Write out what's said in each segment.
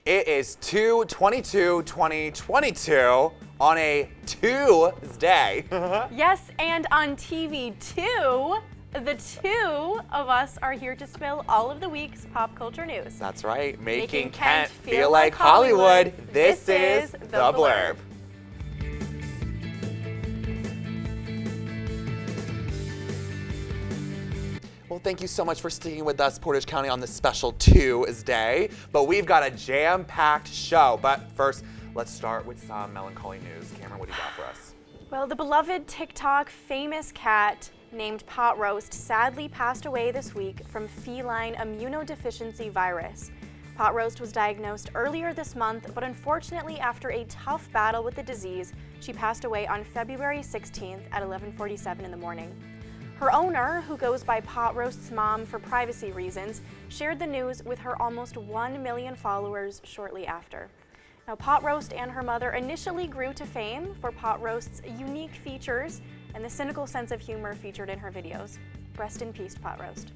It is 2/22/2022 on a Tuesday. Yes, and on TV too, the two of us are here to spill all of the week's pop culture news. That's right, making Kent feel like Hollywood. This is The Blurb. Well, thank you so much for sticking with us, Portage County, on this special Tuesday. But we've got a jam-packed show. But first, let's start with some melancholy news. Cameron, what do you got for us? Well, the beloved TikTok famous cat named Pot Roast sadly passed away this week from feline immunodeficiency virus. Pot Roast was diagnosed earlier this month, but unfortunately, after a tough battle with the disease, she passed away on February 16th at 11:47 in the morning. Her owner, who goes by Pot Roast's mom for privacy reasons, shared the news with her almost 1 million followers shortly after. Now, Pot Roast and her mother initially grew to fame for Pot Roast's unique features and the cynical sense of humor featured in her videos. Rest in peace, Pot Roast.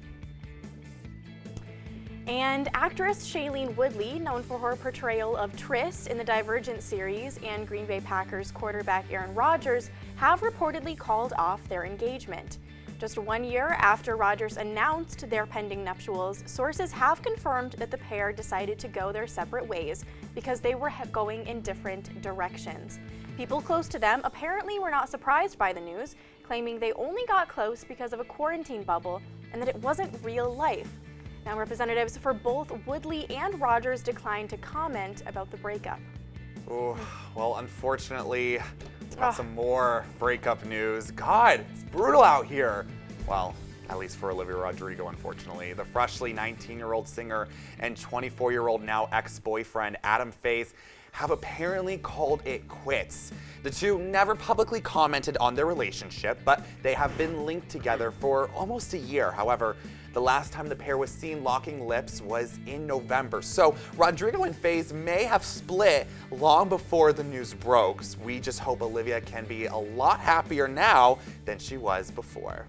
And actress Shailene Woodley, known for her portrayal of Triss in the Divergent series, and Green Bay Packers quarterback Aaron Rodgers, have reportedly called off their engagement. Just 1 year after Rodgers announced their pending nuptials, sources have confirmed that the pair decided to go their separate ways because they were going in different directions. People close to them apparently were not surprised by the news, claiming they only got close because of a quarantine bubble and that it wasn't real life. Now, representatives for both Woodley and Rodgers declined to comment about the breakup. Oh, well, unfortunately, got some more breakup news. God, it's brutal out here. Well, at least for Olivia Rodrigo, unfortunately. The freshly 19-year-old singer and 24-year-old now ex-boyfriend Adam Faith have apparently called it quits. The two never publicly commented on their relationship, but they have been linked together for almost a year. However, the last time the pair was seen locking lips was in November. So Rodrigo and Faith may have split long before the news broke. We just hope Olivia can be a lot happier now than she was before.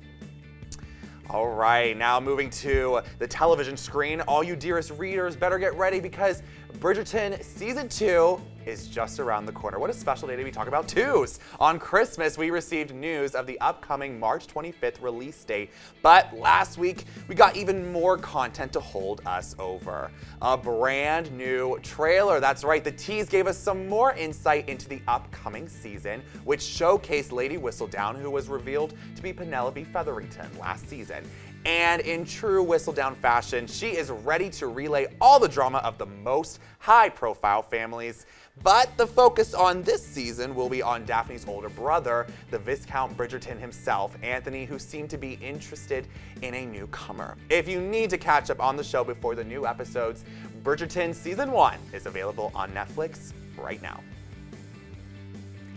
All right, now moving to the television screen. All you dearest readers better get ready because Bridgerton Season 2 is just around the corner. What a special day to be talking about twos. On Christmas, we received news of the upcoming March 25th release date, but last week, we got even more content to hold us over. A brand new trailer. That's right, the tease gave us some more insight into the upcoming season, which showcased Lady Whistledown, who was revealed to be Penelope Featherington last season. And in true Whistledown fashion, she is ready to relay all the drama of the most high-profile families. But the focus on this season will be on Daphne's older brother, the Viscount Bridgerton himself, Anthony, who seemed to be interested in a newcomer. If you need to catch up on the show before the new episodes, Bridgerton Season 1 is available on Netflix right now.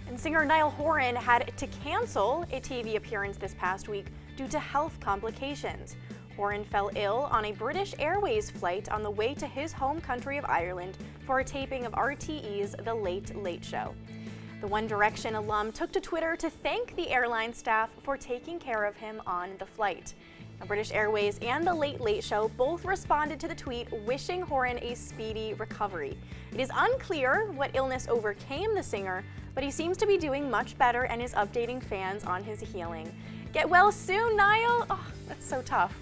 And singer Niall Horan had to cancel a TV appearance this past week due to health complications. Horan fell ill on a British Airways flight on the way to his home country of Ireland for a taping of RTE's The Late Late Show. The One Direction alum took to Twitter to thank the airline staff for taking care of him on the flight. Now, British Airways and The Late Late Show both responded to the tweet wishing Horan a speedy recovery. It is unclear what illness overcame the singer, but he seems to be doing much better and is updating fans on his healing. Get well soon, Niall! Oh, that's so tough.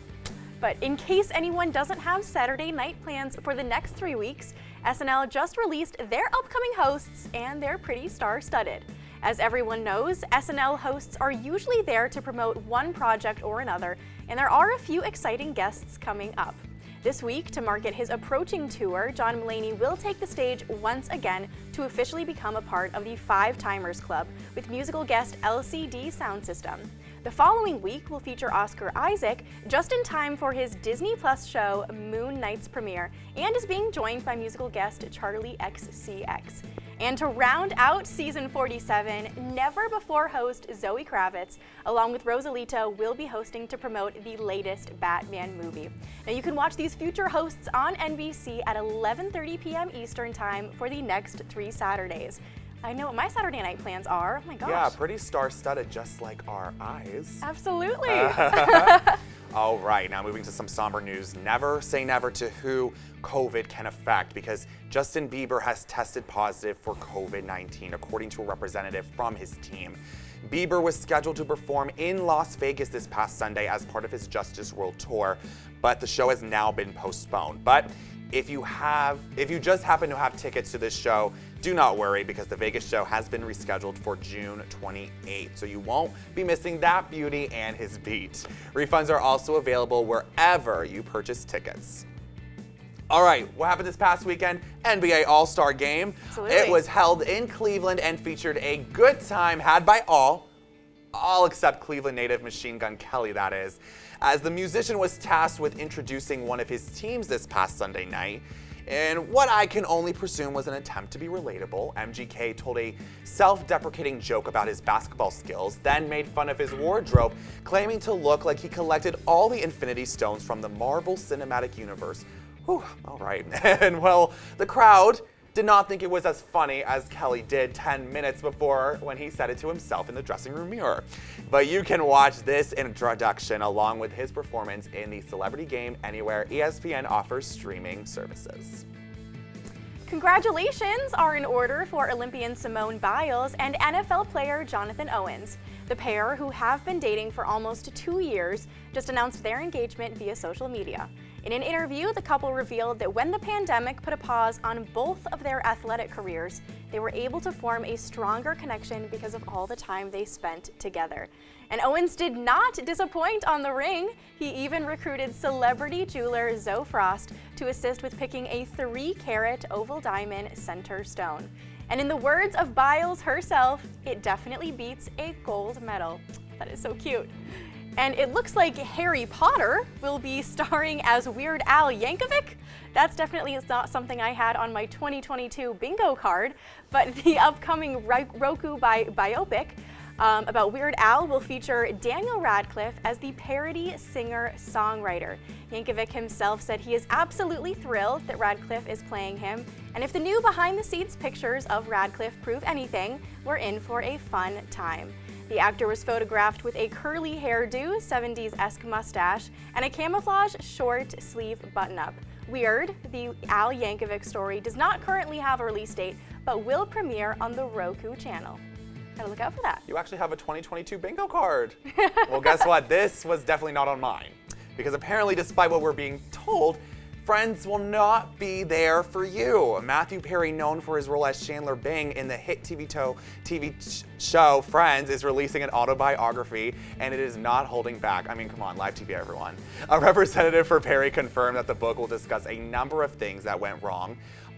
But in case anyone doesn't have Saturday night plans for the next 3 weeks, SNL just released their upcoming hosts and they're pretty star-studded. As everyone knows, SNL hosts are usually there to promote one project or another, and there are a few exciting guests coming up. This week, to market his approaching tour, John Mulaney will take the stage once again to officially become a part of the Five Timers Club with musical guest LCD Soundsystem. The following week will feature Oscar Isaac just in time for his Disney Plus show Moon Knight's premiere, and is being joined by musical guest Charlie XCX. And to round out season 47, never-before host Zoe Kravitz, along with Rosalita, will be hosting to promote the latest Batman movie. Now you can watch these future hosts on NBC at 11:30 p.m. Eastern Time for the next 3 Saturdays. I know what my Saturday night plans are. Oh my gosh. Yeah, pretty star-studded, just like our eyes. Absolutely. All right, now moving to some somber news. Never say never to who COVID can affect, because Justin Bieber has tested positive for COVID-19, according to a representative from his team. Bieber was scheduled to perform in Las Vegas this past Sunday as part of his Justice World Tour, but the show has now been postponed. But if you just happen to have tickets to this show, do not worry, because the Vegas show has been rescheduled for June 28th, so you won't be missing that beauty and his beat. Refunds are also available wherever you purchase tickets. All right, what happened this past weekend? NBA All-Star Game. Absolutely. It was held in Cleveland and featured a good time had by all except Cleveland native Machine Gun Kelly, that is, as the musician was tasked with introducing one of his teams this past Sunday night. And what I can only presume was an attempt to be relatable, MGK told a self-deprecating joke about his basketball skills, then made fun of his wardrobe, claiming to look like he collected all the Infinity Stones from the Marvel Cinematic Universe. Whew, all right. And well, the crowd did not think it was as funny as Kelly did 10 minutes before when he said it to himself in the dressing room mirror. But you can watch this introduction along with his performance in the Celebrity Game anywhere ESPN offers streaming services. Congratulations are in order for Olympian Simone Biles and NFL player Jonathan Owens. The pair, who have been dating for almost 2 years, just announced their engagement via social media. In an interview, the couple revealed that when the pandemic put a pause on both of their athletic careers, they were able to form a stronger connection because of all the time they spent together. And Owens did not disappoint on the ring. He even recruited celebrity jeweler Zoe Frost to assist with picking a 3-carat oval diamond center stone. And in the words of Biles herself, it definitely beats a gold medal. That is so cute. And it looks like Harry Potter will be starring as Weird Al Yankovic. That's definitely not something I had on my 2022 bingo card, but the upcoming Roku biopic about Weird Al will feature Daniel Radcliffe as the parody singer-songwriter. Yankovic himself said he is absolutely thrilled that Radcliffe is playing him, and if the new behind-the-scenes pictures of Radcliffe prove anything, we're in for a fun time. The actor was photographed with a curly hairdo, 70s-esque mustache, and a camouflage short sleeve button-up. Weird, the Al Yankovic story does not currently have a release date, but will premiere on the Roku channel. Gotta look out for that. You actually have a 2022 bingo card. Well, guess what? This was definitely not on mine, because apparently, despite what we're being told, Friends will not be there for you. Matthew Perry, known for his role as Chandler Bing in the hit TV show Friends, is releasing an autobiography, and it is not holding back. I mean, come on, live TV, everyone. A representative for Perry confirmed that the book will discuss a number of things that went wrong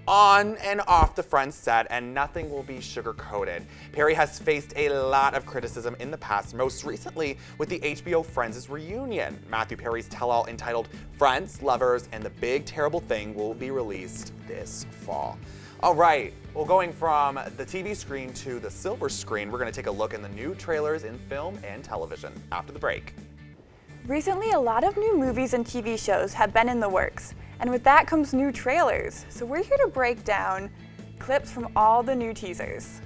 on and off the Friends set, and nothing will be sugar-coated. Perry has faced a lot of criticism in the past, most recently with the HBO Friends' reunion. Matthew Perry's tell-all entitled Friends, Lovers, and the Big Terrible Thing will be released this fall. All right, well, going from the TV screen to the silver screen, we're going to take a look in the new trailers in film and television after the break. Recently, a lot of new movies and TV shows have been in the works, and with that comes new trailers. So we're here to break down clips from all the new teasers.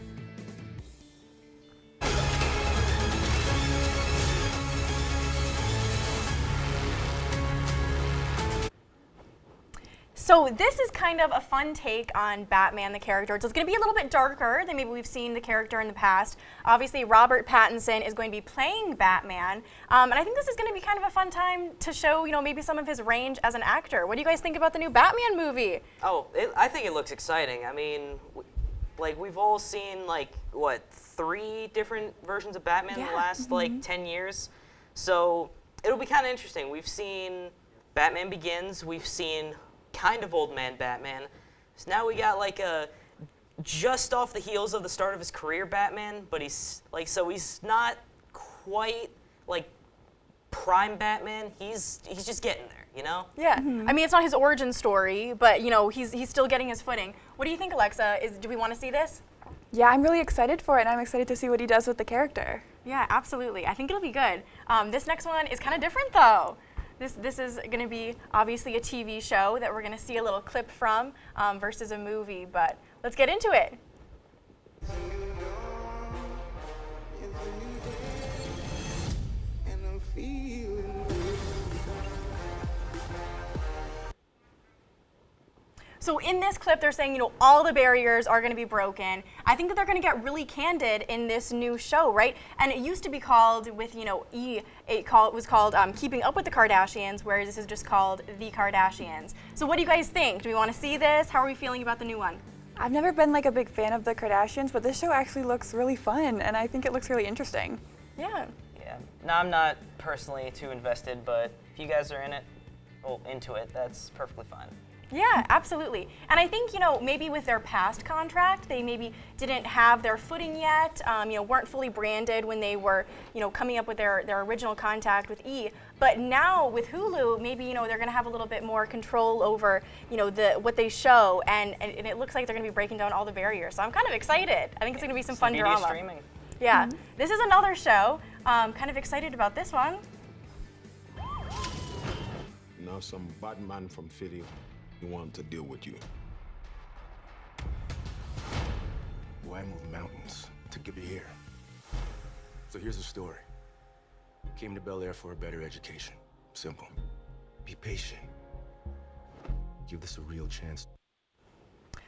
So this is kind of a fun take on Batman, the character. So it's going to be a little bit darker than maybe we've seen the character in the past. Obviously, Robert Pattinson is going to be playing Batman, and I think this is going to be kind of a fun time to show, maybe some of his range as an actor. What do you guys think about the new Batman movie? Oh, I think it looks exciting. I mean, we've all seen 3 different versions of Batman in the last 10 years. So it'll be kind of interesting. We've seen Batman Begins. We've seen kind of old man Batman. So now we got a just off the heels of the start of his career Batman, but he's not quite prime Batman. He's just getting there, Yeah. I mean, it's not his origin story, but he's still getting his footing. What do you think, Alexa? Do we want to see this? Yeah, I'm really excited for it, and I'm excited to see what he does with the character. Yeah, absolutely. I think it'll be good. This next one is kind of different, though. This is going to be obviously a TV show that we're going to see a little clip from versus a movie, but let's get into it. So in this clip, they're saying, all the barriers are going to be broken. I think that they're going to get really candid in this new show, right? And it used to be called, with, E, it was called Keeping Up with the Kardashians, whereas this is just called The Kardashians. So what do you guys think? Do we want to see this? How are we feeling about the new one? I've never been like a big fan of the Kardashians, but this show actually looks really fun, and I think it looks really interesting. Yeah. Yeah. No, I'm not personally too invested, but if you guys are into it, that's perfectly fine. Yeah, absolutely. And I think, maybe with their past contract, they maybe didn't have their footing yet, weren't fully branded when they were, coming up with their original contact with E. But now with Hulu, maybe, they're going to have a little bit more control over, what they show. And it looks like they're going to be breaking down all the barriers. So I'm kind of excited. I think it's going to be some fun media drama. Streaming. Yeah. This is another show. Kind of excited about this one. Now some bad man from Philly want to deal with you. Well, I moved mountains to get you here. So here's the story. Came to Bel Air for a better education. Simple. Be patient. Give this a real chance.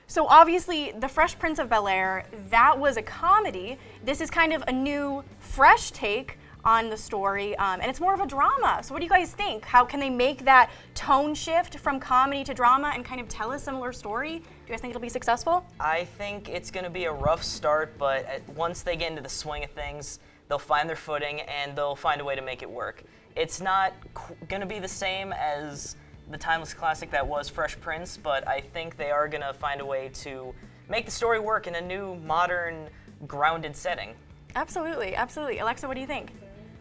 So obviously, The Fresh Prince of Bel-Air, that was a comedy. This is kind of a new, fresh take on the story, and it's more of a drama. So what do you guys think? How can they make that tone shift from comedy to drama and kind of tell a similar story? Do you guys think it'll be successful? I think it's going to be a rough start, but once they get into the swing of things, they'll find their footing and they'll find a way to make it work. It's not going to be the same as the timeless classic that was Fresh Prince, but I think they are going to find a way to make the story work in a new, modern, grounded setting. Absolutely, absolutely. Alexa, what do you think?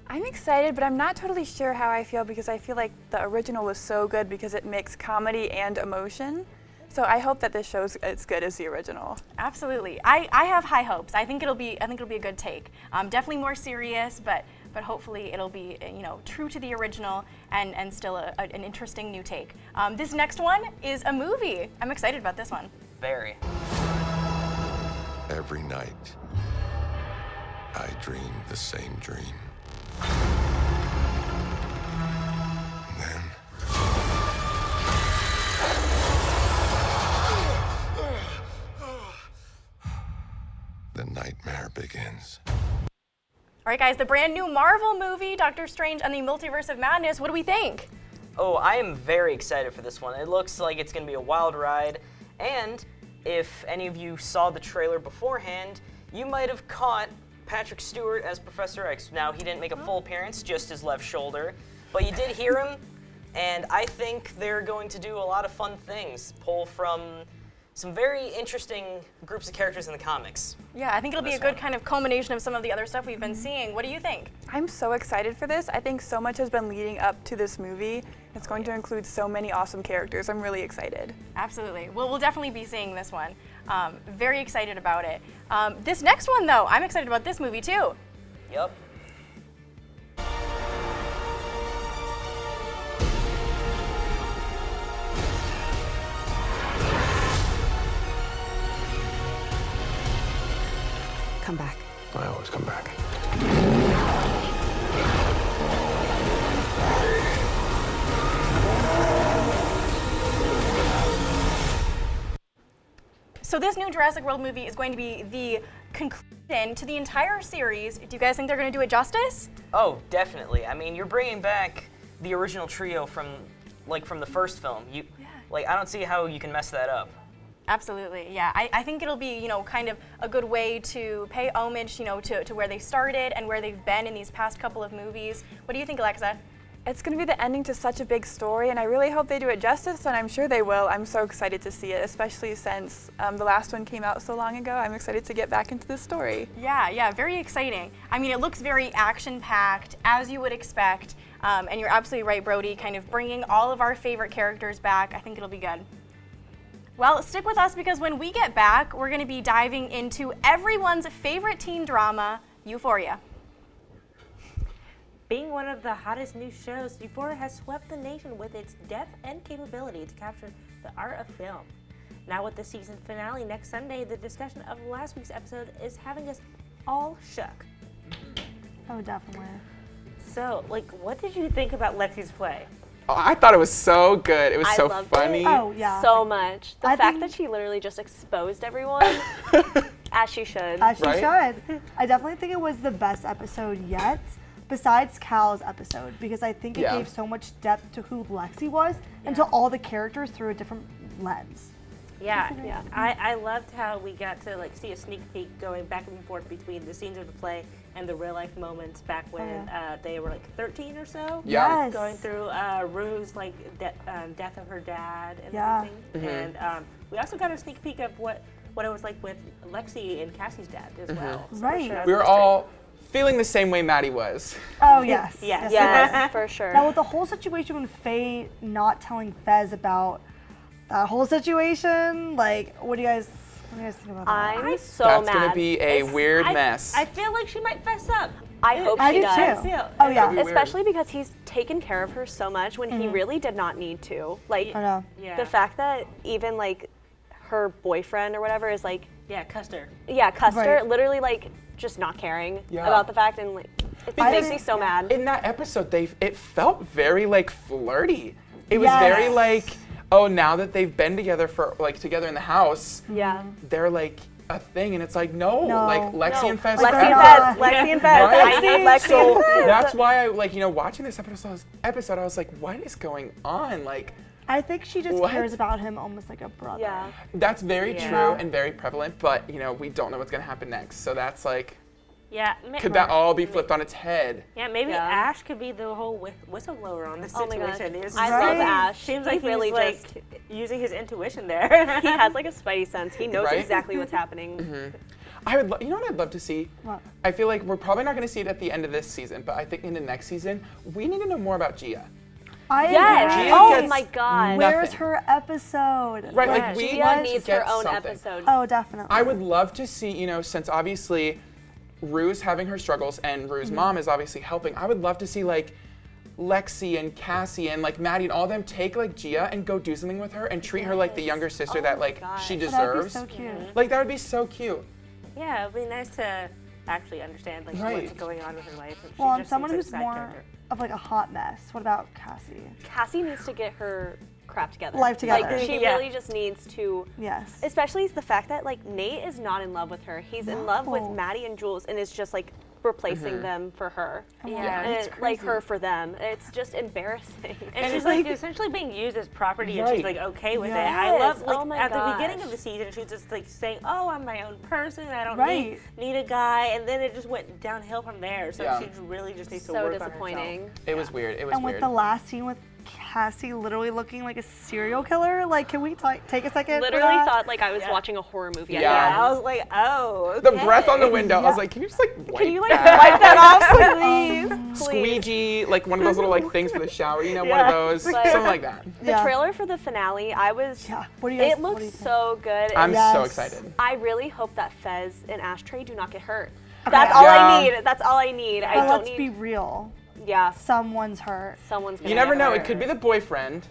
I'm excited, but I'm not totally sure how I feel because I feel like the original was so good because it mixed comedy and emotion. So I hope that this show's as good as the original. Absolutely. I have high hopes. I think it'll be a good take. Definitely more serious, but hopefully it'll be true to the original and still an interesting new take. This next one is a movie. I'm excited about this one. Very. Every night, I dream the same dream. Then the nightmare begins. All right, guys, the brand new Marvel movie, Doctor Strange and the Multiverse of Madness. What do we think? Oh, I am very excited for this one. It looks like it's going to be a wild ride. And if any of you saw the trailer beforehand, you might have caught Patrick Stewart as Professor X. Now, he didn't make a full appearance, just his left shoulder, but you did hear him, and I think they're going to do a lot of fun things, pull from some very interesting groups of characters in the comics. Yeah, I think it'll be a good kind of culmination of some of the other stuff we've been seeing. What do you think? I'm so excited for this. I think so much has been leading up to this movie. It's going to include so many awesome characters. I'm really excited. Absolutely. Well, we'll definitely be seeing this one. Very excited about it. This next one, though, I'm excited about this movie, too. Yep. Come back. I always come back. So this new Jurassic World movie is going to be the conclusion to the entire series. Do you guys think they're going to do it justice? Oh, definitely. I mean, you're bringing back the original trio from the first film. I don't see how you can mess that up. Absolutely, yeah. I think it'll be, kind of a good way to pay homage, to where they started and where they've been in these past couple of movies. What do you think, Alexa? It's going to be the ending to such a big story, and I really hope they do it justice, and I'm sure they will. I'm so excited to see it, especially since the last one came out so long ago. I'm excited to get back into this story. Yeah, very exciting. I mean, it looks very action-packed, as you would expect, and you're absolutely right, Brody, kind of bringing all of our favorite characters back. I think it'll be good. Well, stick with us because when we get back, we're going to be diving into everyone's favorite teen drama, Euphoria. Being one of the hottest new shows, Euphoria has swept the nation with its depth and capability to capture the art of film. Now with the season finale next Sunday, the discussion of last week's episode is having us all shook. Oh, definitely. So, what did you think about Lexi's play? I thought it was so good. It was I so loved funny. it. Oh, yeah. So much. The I fact think- that she literally just exposed everyone, as she should. As she Right? should. I definitely think it was the best episode yet, besides Cal's episode, because I think it Yeah. gave so much depth to who Lexi was and to all the characters through a different lens. Yeah, Yeah. I loved how we got to like see a sneak peek going back and forth between the scenes of the play and the real life moments back when they were like 13 or so. Yeah. Yes. Going through Rue's like death of her dad and Yeah. everything. And we also got a sneak peek of what it was like with Lexi and Cassie's dad as well. So Right. that We were was all feeling the same way Maddie was. Oh, yes. Yes. Yes, for sure. Now, with the whole situation with Faye not telling Fez about that whole situation, like, what do you guys think about that? I'm so That's mad. gonna be a weird mess. I feel like she might fess up. I hope I she do does. too. Yeah. Oh, yeah. That'd be weird. Especially because he's taken care of her so much when he really did not need to. Like, I know. Yeah. the fact that even like her boyfriend or whatever is like, Yeah, Custer. yeah, Custer, Right. literally like just not caring Yeah. about the fact, and like it I makes me think- so mad. In that episode, it felt very like flirty. It was Yes. very like, oh, now that they've been together for like together in the house, Yeah. they're like a thing, and it's like no, No. like Lexi and Fez. Lexi forever. and Fez. Lexi and Fez. Right? Lexi So and Fez. that's why I like watching this episode. I was like, what is going on? Like I think she just What? cares about him almost like a brother. Yeah. that's very Yeah. true and very prevalent, but we don't know what's gonna happen next. So that's like, Yeah. could that all be flipped on its head? Yeah, maybe Yeah. Ash could be the whole whistleblower on this Oh my situation. god. It's I like- love Ash. Seems He like really he's just like using his intuition there. he has like a spidey sense. He knows Right? exactly what's happening. I would, you know what I'd love to see? What? I feel like we're probably not going to see it at the end of this season, but I think in the next season, we need to know more about Gia. I Yes. agree. Gia Oh gets my god. Where's nothing. her episode? Right, Yeah. like we Gia want needs to get her own something. episode. Oh, definitely. I would love to see, since obviously Rue's having her struggles and Rue's mom is obviously helping, I would love to see like Lexi and Cassie and like Maddie and all them take like Gia and go do something with her and treat her like the younger sister Oh that my like gosh. she That'd be deserves. so cute. Like that would be so cute. Yeah, it'd be nice to actually understand like Right. what's going on with her life. She Well, and just someone seems who's like a side more character. of like a hot mess. What about Cassie? Cassie needs to get her crap together. Life together. Like she Yeah. really just needs to. Yes. Especially the fact that like Nate is not in love with her. He's in love with No. Maddie and Jules, and is just like replacing them for her. Yeah, and it's like crazy. her for them. It's just embarrassing. And she's like essentially being used as property, and she's Right. like okay with it. I Yes. love like Oh my at the beginning gosh. of the season, she was just like saying, "Oh, I'm my own person. I don't Right. need a guy," and then it just went downhill from there. So Yeah. she really just needs to So work on disappointing. herself. It was weird. It was And with weird. the last scene with Cassie literally looking like a serial killer, like, can we take a second? for Literally that? thought like I was watching a horror movie. Yeah. Yeah, I was like, oh, the okay. breath on the window. I was like, can you just like wipe Can you like that? wipe that off, please? Please. Squeegee, like one of those little like things for the shower, one of those, Like- something like that. The Yeah. trailer for the finale, I was. Yeah. What do you guys? It what looks do you think? so good. I'm and so Yes. excited. I really hope that Fez and Ashtray do not get hurt. That's all Yeah. I need. That's all I need. I But don't let's need. be real. Yeah, Someone's hurt. someone's gonna. You never get know. hurt. It could be the boyfriend,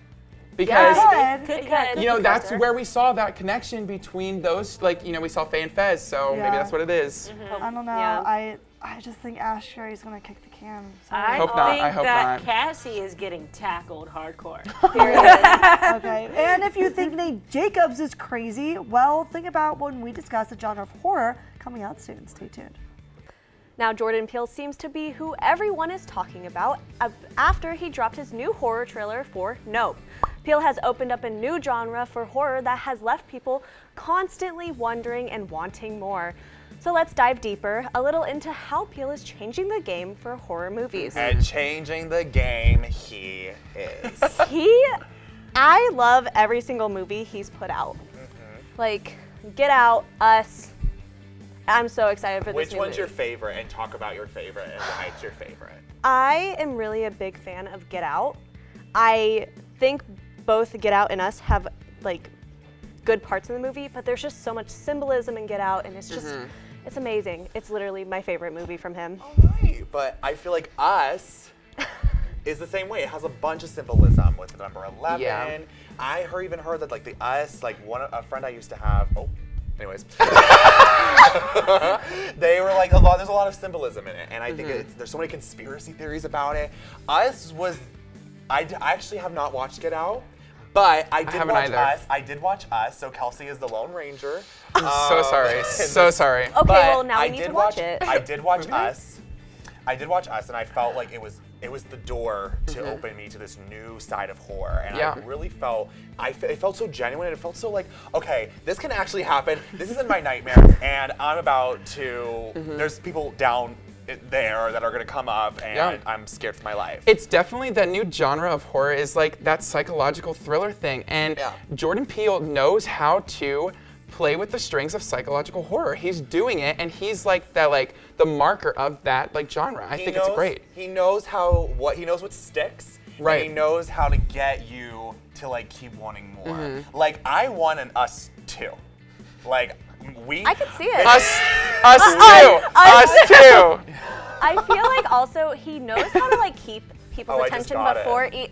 because Good. Could, It could. you know be that's Custer. where we saw that connection between those. Like we saw Faye and Fez, so maybe Yeah. that's what it is. I don't know. Yeah. I just think Ashtray gonna kick the can. I Hope not, think I hope that not. Cassie is getting tackled hardcore. Okay. And if you think Nate Jacobs is crazy, well, think about when we discuss the genre of horror coming out soon. Stay tuned. Now, Jordan Peele seems to be who everyone is talking about after he dropped his new horror trailer for Nope. Peele has opened up a new genre for horror that has left people constantly wondering and wanting more. So let's dive deeper a little into how Peele is changing the game for horror movies. And changing the game, he is. I love every single movie he's put out. Like, Get Out, Us. I'm so excited for this Which new one's movie. your favorite? And talk about your favorite and why it's your favorite. I am really a big fan of Get Out. I think both Get Out and Us have like good parts in the movie, but there's just so much symbolism in Get Out, and it's just it's amazing. It's literally my favorite movie from him. Right, but I feel like Us is the same way. It has a bunch of symbolism with the number 11. Yeah. I even heard that like the Us, like a friend I used to have. Oh, anyways, they were like there's a lot of symbolism in it, and I think there's so many conspiracy theories about it. Us was I actually have not watched Get Out, but I did haven't watch either. Us. I did watch Us, so Kelsey is the Lone Ranger. So sorry. So sorry. Okay, But well now I we need did to watch it. I did watch Us. I did watch Us, and I felt like it was the door to open me to this new side of horror, and Yeah. I really felt it felt so genuine, and it felt so like, okay, this can actually happen. This isn't my nightmares, and I'm about to. There's people down there that are gonna come up, and Yeah. I'm scared for my life. It's definitely that new genre of horror is like that psychological thriller thing. And Yeah. Jordan Peele knows how to play with the strings of psychological horror. He's doing it, and he's like the marker of that like genre. I think it's great. He knows what sticks. Right. And he knows how to get you to like keep wanting more. Like I want an Us 2. Like I could see it. Us too. I feel like also he knows how to like keep people's Oh, I just attention got before he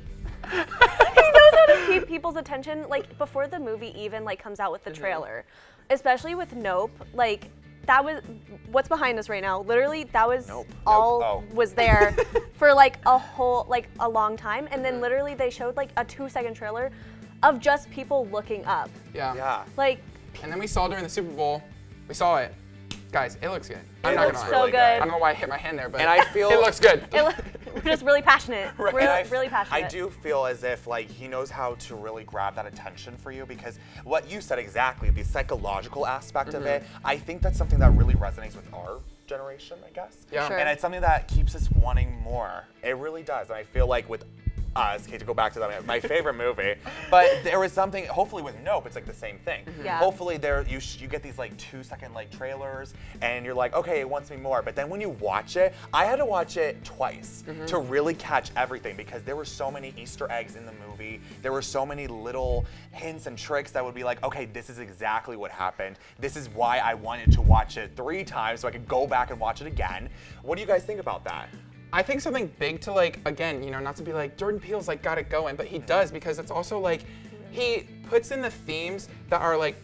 knows how to keep people's attention like before the movie even like comes out with the trailer. Especially with Nope, like that was what's behind us right now. Literally that was Nope. all Nope. Oh. was there for like a long time, and then literally they showed like a 2-second trailer of just people looking up. Yeah. Like And then we saw during the Super Bowl, we saw it. Guys, it looks good. I'm It not looks gonna so lie. really good. I don't know why I hit my hand there, but And I feel it looks good. we're just really passionate. And We're really passionate. I do feel as if like he knows how to really grab that attention for you, because what you said exactly, the psychological aspect of it, I think that's something that really resonates with our generation, I guess. Yeah. Sure. And it's something that keeps us wanting more. It really does. And I feel like with Us, to go back to that, my favorite movie, but there was something, hopefully with Nope, it's like the same thing. Yeah. Hopefully you get these like 2-second like trailers, and you're like, okay, it wants me more. But then when you watch it, I had to watch it twice to really catch everything, because there were so many Easter eggs in the movie. There were so many little hints and tricks that would be like, okay, this is exactly what happened. This is why I wanted to watch it 3 times so I could go back and watch it again. What do you guys think about that? I think something big to like, again, you know, not to be like, Jordan Peele's like got it going, but he does, because it's also like, he puts in the themes that are like,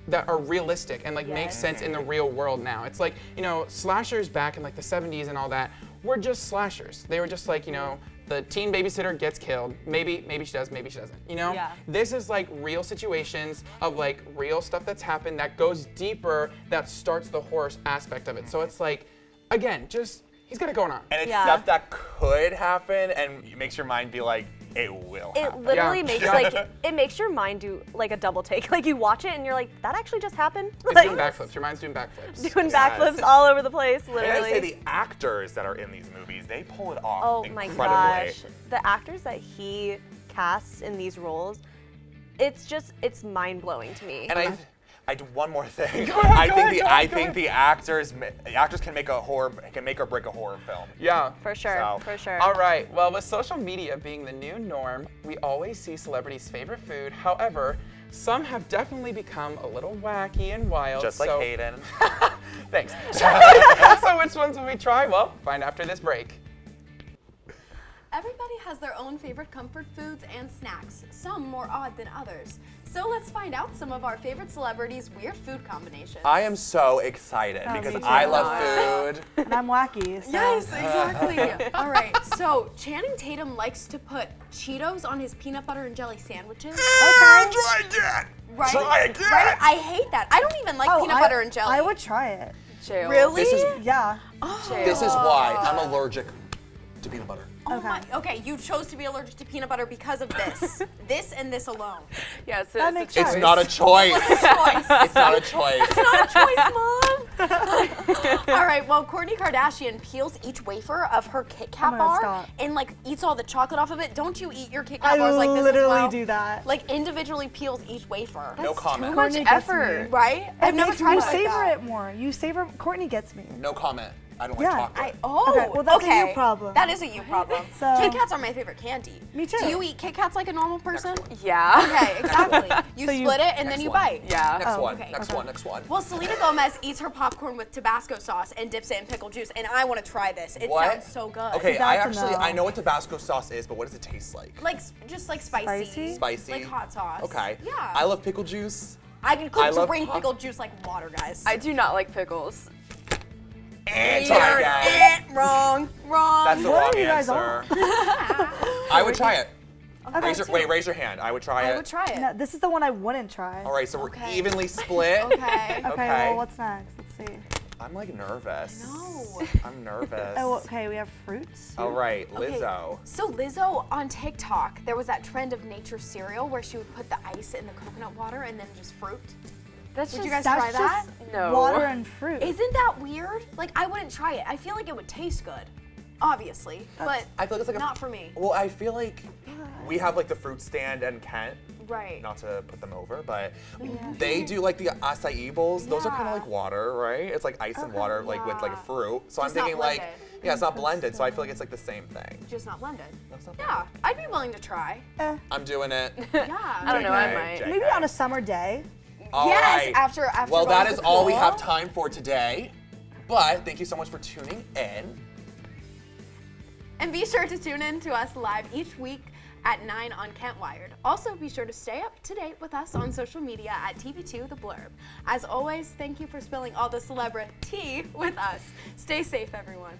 that are realistic and like make sense in the real world now. It's like, you know, slashers back in like the 70s and all that were just slashers. They were just like, you know, the teen babysitter gets killed. Maybe she does, maybe she doesn't. You know? Yeah. This is like real situations of like real stuff that's happened that goes deeper, that starts the horror aspect of it. So it's like, again, just, he's got it going on. And it's Yeah. stuff that could happen, and it makes your mind be like, it will It happen. literally Yeah. makes Yeah. like it makes your mind do like a double take. Like you watch it and you're like, that actually just happened. It's Like doing backflips. Your mind's doing backflips. doing backflips all over the place, And I say literally. the actors that are in these movies, they pull it off Oh my incredibly. gosh. The actors that he casts in these roles, it's mind blowing to me. And I do one more thing. I think the actors can make or break a horror film. Yeah. For sure, So, for sure. All right, well, with social media being the new norm, we always see celebrities' favorite food. However, some have definitely become a little wacky and wild. Just like so, Hayden. Thanks. So which ones will we try? Well, find after this break. Everybody has their own favorite comfort foods and snacks, some more odd than others. So let's find out some of our favorite celebrities' weird food combinations. I am so excited because me too. I love food. And I'm wacky. So. Yes, exactly. All right, so Channing Tatum likes to put Cheetos on his peanut butter and jelly sandwiches. Try again. Right? Try again. Right? I hate that. I don't even like peanut butter and jelly. I would try it. Really? Yeah. This is why I'm allergic to peanut butter. Oh my, okay, you chose to be allergic to peanut butter because of this. This and this alone. Yes, That makes sense. It's not a choice. Choice. It's not a choice. It's not a choice, Mom. All right, well, Kourtney Kardashian peels each wafer of her Kit Kat my God, bar stop. and like eats all the chocolate off of it. Don't you eat your Kit Kat I bars like this as literally well? do that. Like individually peels each wafer. No comment. Too much Kourtney gets effort. me. Right? I've never tried You it like savor that. it more. You savor. Courtney gets me. No comment. I don't like Yeah, chocolate. Oh, Okay, well, that's a you problem. That is a you problem. So- Kit Kats are my favorite candy. Me too. Do you eat Kit Kats like a normal person? Yeah. Okay, exactly. You So you- split it and then Next you one. bite. Yeah. Next one. okay. Next one. Next one. Well, Selena Gomez eats her popcorn with Tabasco sauce and dips it in pickle juice, and I want to try this. It What? sounds so good. Okay, That's a no. I know what Tabasco sauce is, but what does it taste like? Like just like spicy. Spicy? Spicy. Like hot sauce. Okay. Yeah. I love pickle juice. I can I cook love bring pop- pickle juice like water, guys. I do not like pickles. Try again. Wrong. That's the What wrong are you guys answer. I would try it. Okay. Raise your hand. I would try it. I would try it. No, this is the one I wouldn't try. All right, so we're Okay. evenly split. Okay. Okay, well, what's next? Let's see. I'm like nervous. No. I'm nervous. Oh, okay, we have fruits. All right, Okay, Lizzo. So Lizzo on TikTok, there was that trend of nature cereal where she would put the ice in the coconut water and then just fruit. That's Would just you guys That's try that? just No. water and fruit. Isn't that weird? Like I wouldn't try it. I feel like it would taste good, obviously, but I feel like it's like not for me. Well, I feel like we have like the fruit stand in Kent. Right. Not to put them over, but they do like the acai bowls. Those are kind of Yeah. like water, right? It's like ice and water, like with like Yeah. fruit. So Just I'm thinking not like, blended. yeah, it's not blended. So I feel like it's like the same thing. Just not blended. That's not Yeah, I'd be willing to try. I'm doing it. Yeah. I don't know, I JK, might. JK. Maybe on a summer day. All Yes, right. after Well, that going is to all we pool. have time for today. But thank you so much for tuning in. And be sure to tune in to us live each week at 9 on Kent Wired. Also, be sure to stay up to date with us on social media at TV2 The Blurb. As always, thank you for spilling all the celebrity with us. Stay safe, everyone.